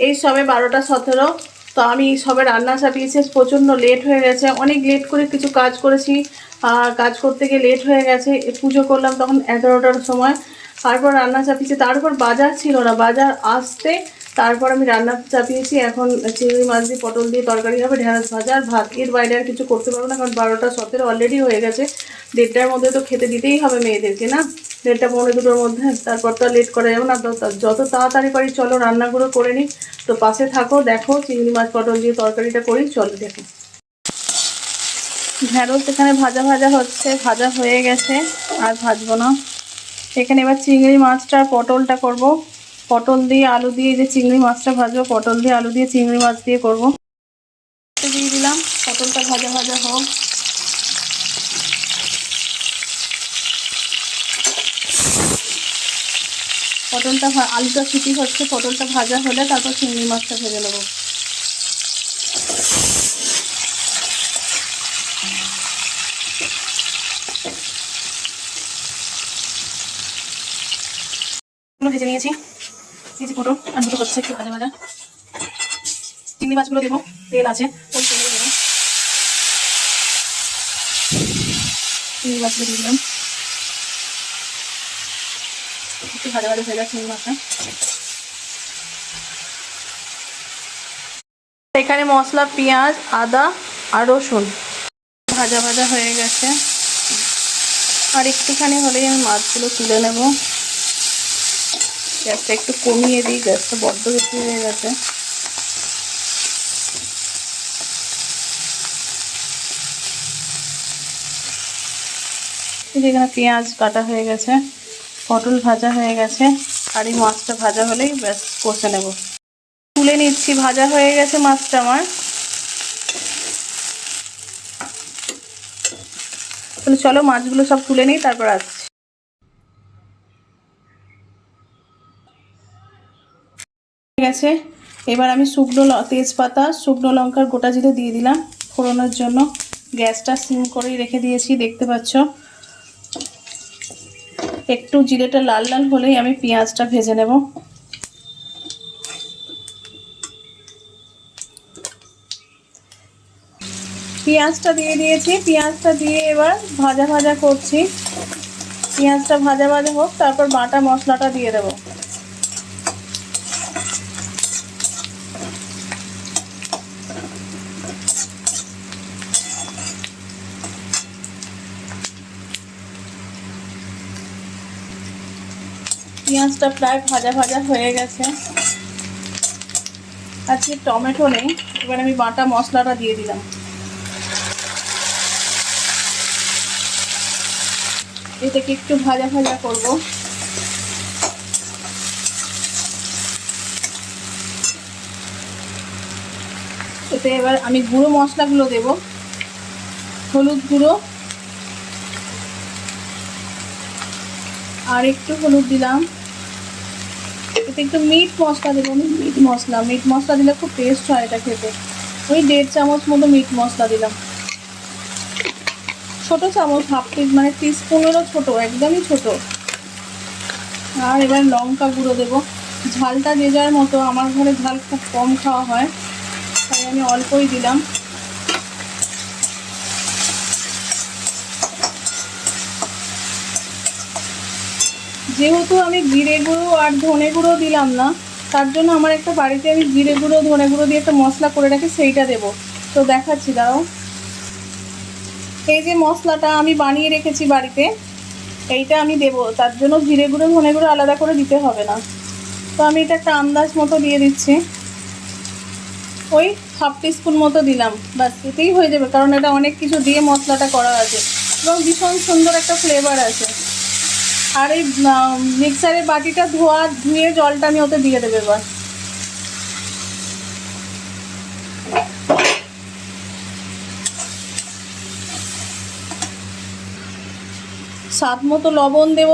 এই সবে 12টা 17। তো আমি সবে রান্না চাপিয়েছি, প্রচণ্ড লেট হয়ে গেছে, অনেক লেট করে কিছু কাজ করেছি, কাজ করতে গিয়ে লেট হয়ে গেছে। পুজো করলাম তখন 11টার সময়, তারপর রান্না চাপিয়েছি, তারপর বাজার ছিল না, বাজার আসতে তারপর আমি রান্না চাপিয়েছি। এখন চিংড়ি মাছ দিয়ে পটল দিয়ে তরকারি হবে, ঢেঁড়স ভাজা আর ভাত, এর বাইরে আর কিছু করতে পারবো না, কারণ 12টা 17 অলরেডি হয়ে গেছে। 1:30টার মধ্যে তো খেতে দিতেই হবে মেয়েদেরকে, না 1:30 পৌনে 2টোর মধ্যে, তারপর তো লেট করা যাবে না। যত তাড়াতাড়ি পারি চলো রান্নাগুলো করে নিই। তো পাশে থাকো, দেখো চিংড়ি মাছ পটল দিয়ে তরকারিটা করি, চলো দেখো। ঢেঁড়স এখানে ভাজা ভাজা হচ্ছে, ভাজা হয়ে গেছে, আর ভাজবো না। এখানে এবার চিংড়ি মাছটা আর পটলটা করব, পটল দিয়ে আলু দিয়ে, যে চিংড়ি মাছটা ভাজবো পটল দিয়ে আলু দিয়ে চিংড়ি মাছ দিয়ে করব। দিয়ে দিলাম, পটলটা ভাজা ভাজা হোক। পটলটা আলুটা ছুটি হচ্ছে, পটলটা ভাজা হলে তারপর চিংড়ি মাছটা ভেজে নেবো। ভেজে নিয়েছি, এই যে পটল আর দুটো হচ্ছে একটু ভাজা ভাজা। চিংড়ি মাছগুলো দেবো, তেল আছে ওই তেলে দেবো। চিংড়ি মাছগুলো দিয়ে দিলাম, একটু ভাজা ভাজা হয়ে যায় চিংড়ি মাছটা। এখানে মশলা পেঁয়াজ আদা আর রসুন ভাজা ভাজা হয়ে গেছে, আর একটুখানি হলেই আমি মাছগুলো তুলে নেব। গ্যাসটা একটু কমিয়ে দিই, গ্যাসটা বড্ড বেশি হয়ে গেছে। এখানে পেঁয়াজ কাটা হয়ে গেছে, পটল ভাজা হয়ে গেছে, আর এই মাছটা ভাজা হলেই ব্যাস কষে নেব। তুলে নিচ্ছি, ভাজা হয়ে গেছে মাছটা আমার। তাহলে চলো মাছগুলো সব তুলে নিই, তারপর আসছি। ঠিক আছে, এবার আমি শুকনো তেজপাতা শুকনো লঙ্কার গোটা জিরে দিয়ে দিলাম ফোড়নের জন্য। গ্যাসটা সিম করেই রেখে দিয়েছি, দেখতে পাচ্ছ। একটু জিরেটা লাল লাল হলেই আমি পেঁয়াজটা ভেজে নেব। পেঁয়াজটা দিয়ে দিয়েছি, পেঁয়াজটা দিয়ে এবার ভাজা ভাজা করছি। পেঁয়াজটা ভাজা ভাজা হোক, তারপর বাটা মশলাটা দিয়ে দেবো। পেঁয়াজটা প্রায় ভাজা ভাজা হয়ে গেছে। আজকে টমেটো নেই, এবার আমি বাটা মশলাটা দিয়ে দিলাম। এটাকে একটু ভাজা ভাজা করব। এতে এবার আমি গুঁড়ো মশলাগুলো দেব। হলুদ গুঁড়ো, আর একটু হলুদ দিলাম। এতে একটু মিট মশলা দেবো আমি, মিট মশলা দিলে খুব টেস্ট হয় এটা খেতে। ওই 1.5 চামচ মতো মিট মশলা দিলাম, ছোট চামচ, হাফ মানে টিস্পুনেরও ছোট, একদমই ছোট। আর এবার লঙ্কা গুঁড়ো দেবো। ঝালটা যে যার মতো, আমার ঘরে ঝাল খুব কম খাওয়া হয়, তাই আমি অল্পই দিলাম। যেহেতু আমি জিরে গুঁড়ো আর ধনে গুঁড়ো দিলাম না, তার জন্য আমার একটা বাড়িতে আমি জিরে গুঁড়ো ধনে গুঁড়ো দিয়ে একটা মশলা করে রাখি, সেইটা দেবো। তো দেখাচ্ছি, দাও। এই যে মশলাটা আমি বানিয়ে রেখেছি বাড়িতে, এইটা আমি দেবো। তার জন্য জিরে গুঁড়ো ধনে গুঁড়ো আলাদা করে দিতে হবে না। তো আমি এটা একটা আন্দাজ মতো দিয়ে দিচ্ছি, ওই হাফ টিস্পুন মতো দিলাম, ব্যাস এতেই হয়ে যাবে, কারণ এটা অনেক কিছু দিয়ে মশলাটা করা আছে এবং ভীষণ সুন্দর একটা ফ্লেভার আছে। আর এই মিক্সারের বাটিটা ধুয়ে জলটা আমি ওতে দিয়ে দেবো এবার। স্বাদ মতো লবণ দেব।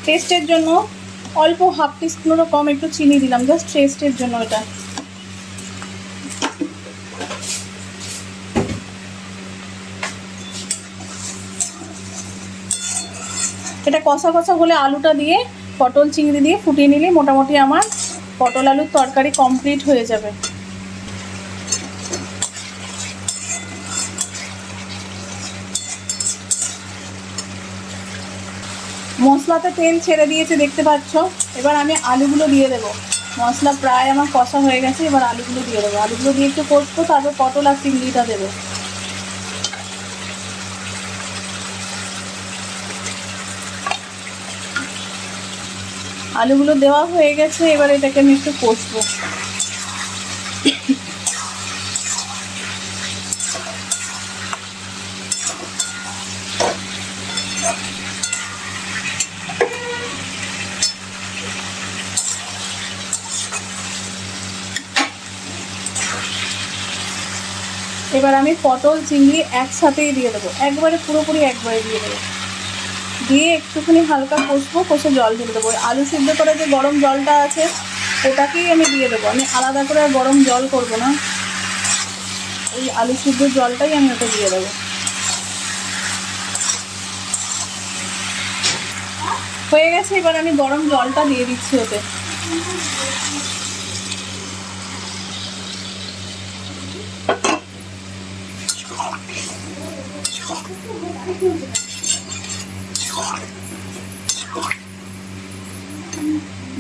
টেস্টের জন্য অল্প হাফ টিস্পুনেরও কম একটু চিনি দিলাম, জাস্ট টেস্টের জন্য। এটা কষা কষা হলে আলুটা দিয়ে পটল চিংড়ি দিয়ে ফুটিয়ে নিলে মোটামুটি আমার পটল আলুর তরকারি কমপ্লিট হয়ে যাবে। মশলাতে তেল ছেড়ে দিয়েছে দেখতে পাচ্ছ। এবার আমি আলুগুলো দিয়ে দেবো। মশলা প্রায় আমার কষা হয়ে গেছে, এবার আলুগুলো দিয়ে দেবো। আলুগুলো দিয়ে একটু কষবো, তারপর পটল আর চিংড়িটা দেবো। আলুগুলো দেওয়া হয়ে গেছে, এবার এটাকে আমি একটু কষবো। এবার আমি পটল চিংড়ি একসাথেই দিয়ে দেবো, একবারে পুরোপুরি একবারে দিয়ে দেবো। দিয়ে একটুখানি হালকা কষবো, কষে জল ঢেলে দেবো। আলু সিদ্ধ করে যে গরম জলটা আছে ওটাকেই আমি দিয়ে দেবো। আমি আলাদা করে আর গরম জল করবো না, ওই আলু সিদ্ধর জলটাই আমি ওটা দিয়ে দেবো। হয়ে গেছে, এবার আমি গরম জলটা দিয়ে দিচ্ছি ওতে।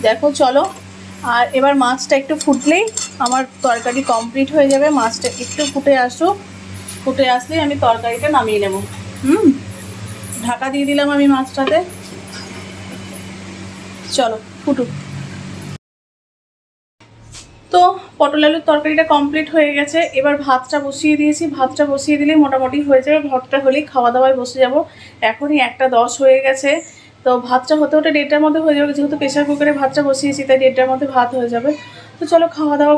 দেখো চলো, আর এবার মাছটা একটু ফুটলেই আমার তরকারি কমপ্লিট হয়ে যাবে। মাছটা একটু ফুটে আসুক, ফুটে আসলেই আমি তরকারিটা নামিয়ে নেব। ঢাকা দিয়ে দিলাম আমি মাছটাতে। চলো ফুটুক। তো পটল আলুর তরকারিটা কমপ্লিট হয়ে গেছে, এবার ভাতটা বসিয়ে দিয়েছি। ভাতটা বসিয়ে দিলেই মোটামুটি হয়ে যাবে। ভাতটা হলেই খাওয়া দাওয়ায় বসে যাব। এখনই 1:10 হয়ে গেছে, তো ভাতটা হতে হতে 1:30টার মধ্যে হয়ে যাবে। যেহেতু প্রেশার কুকারে ভাতটা বসিয়েছি, তাই 1:30টার মধ্যে ভাত হয়ে যাবে। তো চলো খাওয়া দাওয়া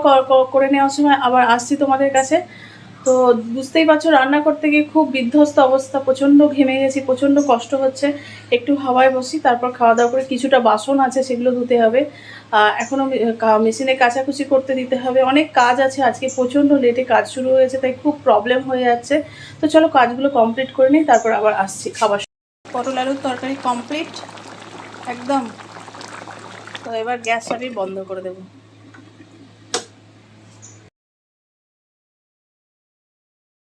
করে নেওয়ার সময় আবার আসছি তোমাদের কাছে। তো বুঝতেই পারছো, রান্না করতে গিয়ে খুব বিধ্বস্ত অবস্থা, প্রচণ্ড ঘেমে গেছি, প্রচণ্ড কষ্ট হচ্ছে। একটু হাওয়ায় বসি, তারপর খাওয়া দাওয়া করে কিছুটা বাসন আছে সেগুলো ধুতে হবে। এখনও মেশিনে কাচাকুচি করতে দিতে হবে, অনেক কাজ আছে। আজকে প্রচণ্ড লেটে কাজ শুরু হয়েছে, তাই খুব প্রবলেম হয়ে যাচ্ছে। তো চলো কাজগুলো কমপ্লিট করে নিই, তারপর আবার আসছি খাবার। পটল আলুর তরকারি কমপ্লিট একদম। তো এবার গ্যাসটা আমি বন্ধ করে দেবো।